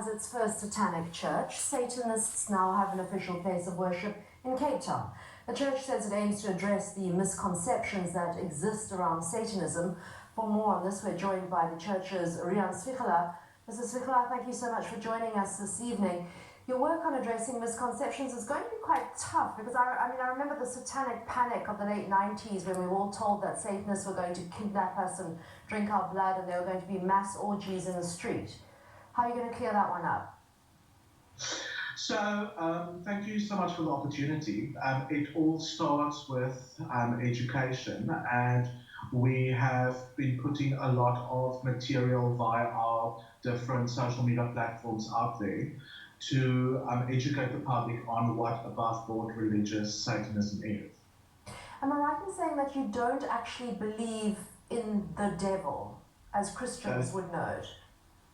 has its first Satanic church. Satanists now have an official place of worship in Cape Town. The church says it aims to address the misconceptions that exist around Satanism. For more on this, we're joined by the church's Rian Svikhala. Mrs. Svikhala, thank you so much for joining us this evening. Your work on addressing misconceptions is going to be quite tough because I remember the satanic panic of the late 90s when we were all told that Satanists were going to kidnap us and drink our blood and there were going to be mass orgies in the street. How are you going to clear that one up? So, thank you so much for the opportunity. It all starts with education, and we have been putting a lot of material via our different social media platforms out there to educate the public on what above board religious Satanism is. Am I right in saying that you don't actually believe in the devil, as Christians would know it?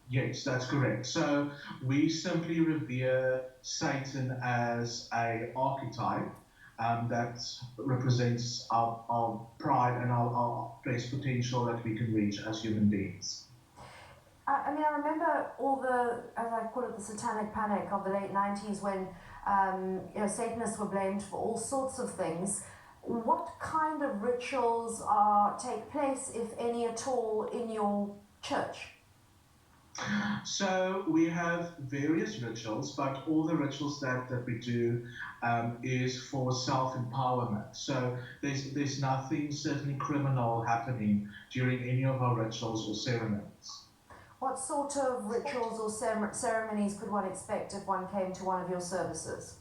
Yes, that's correct. So we simply revere Satan as an archetype that represents our pride and our best potential that we can reach as human beings. I remember all the, as I call it, the satanic panic of the late 90s when Satanists were blamed for all sorts of things. What kind of rituals take place, if any at all, in your church? So we have various rituals, but all the rituals that we do is for self-empowerment. So there's nothing certainly criminal happening during any of our rituals or ceremonies. What sort of rituals or ceremonies could one expect if one came to one of your services?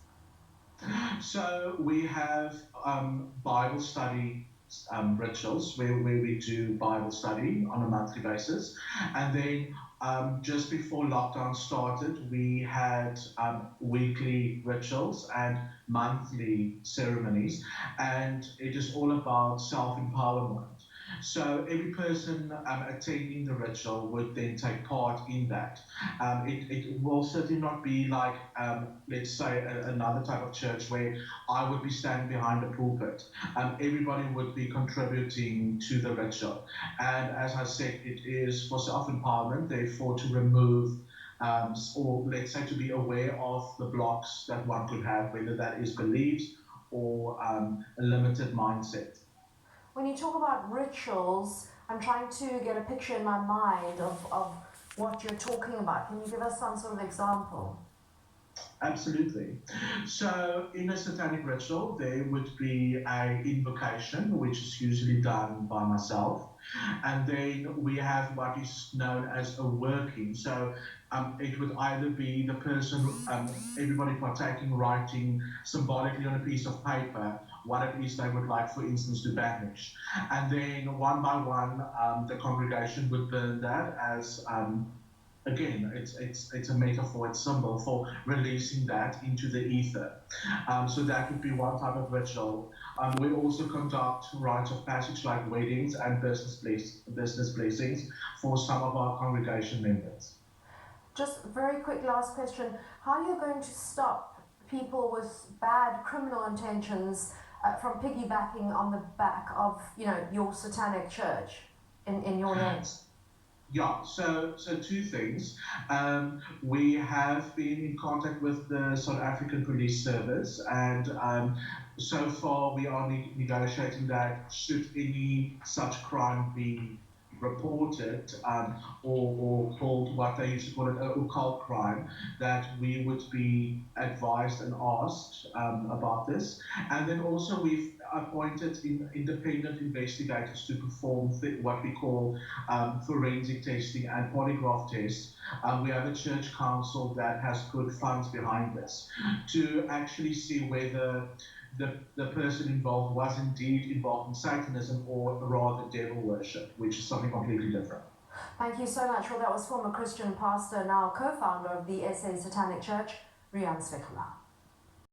So we have Bible study rituals where we do Bible study on a monthly basis, and then just before lockdown started, we had weekly rituals and monthly ceremonies, and it is all about self-empowerment. So every person attending the ritual would then take part in that. It will certainly not be like, let's say, another type of church where I would be standing behind the pulpit. Everybody would be contributing to the ritual. And as I said, it is for self-empowerment, therefore to remove or let's say to be aware of the blocks that one could have, whether that is beliefs or a limited mindset. When you talk about rituals, I'm trying to get a picture in my mind of what you're talking about. Can you give us some sort of example? Absolutely. So in a satanic ritual, there would be an invocation, which is usually done by myself. And then we have what is known as a working. So it would either be the person, everybody partaking, writing symbolically on a piece of paper what it is they would like, for instance, to banish. And then one by one, the congregation would burn that as again, it's a metaphor, it's a symbol for releasing that into the ether. So that would be one type of ritual. We also conduct rites of passage like weddings and business blessings for some of our congregation members. Just very quick last question. How are you going to stop people with bad criminal intentions from piggybacking on the back of your satanic church in your name? Yeah, so two things. We have been in contact with the South African Police Service, and so far we are negotiating that should any such crime be reported or called what they used to call it an occult crime, that we would be advised and asked about this. And then also we've appointed independent investigators to perform what we call forensic testing and polygraph tests. We have a church council that has put funds behind this to actually see whether the person involved was indeed involved in Satanism or rather devil worship, which is something completely different. Thank you so much. Well, that was former Christian pastor, now co-founder of the SA Satanic Church, Rian Svikhala.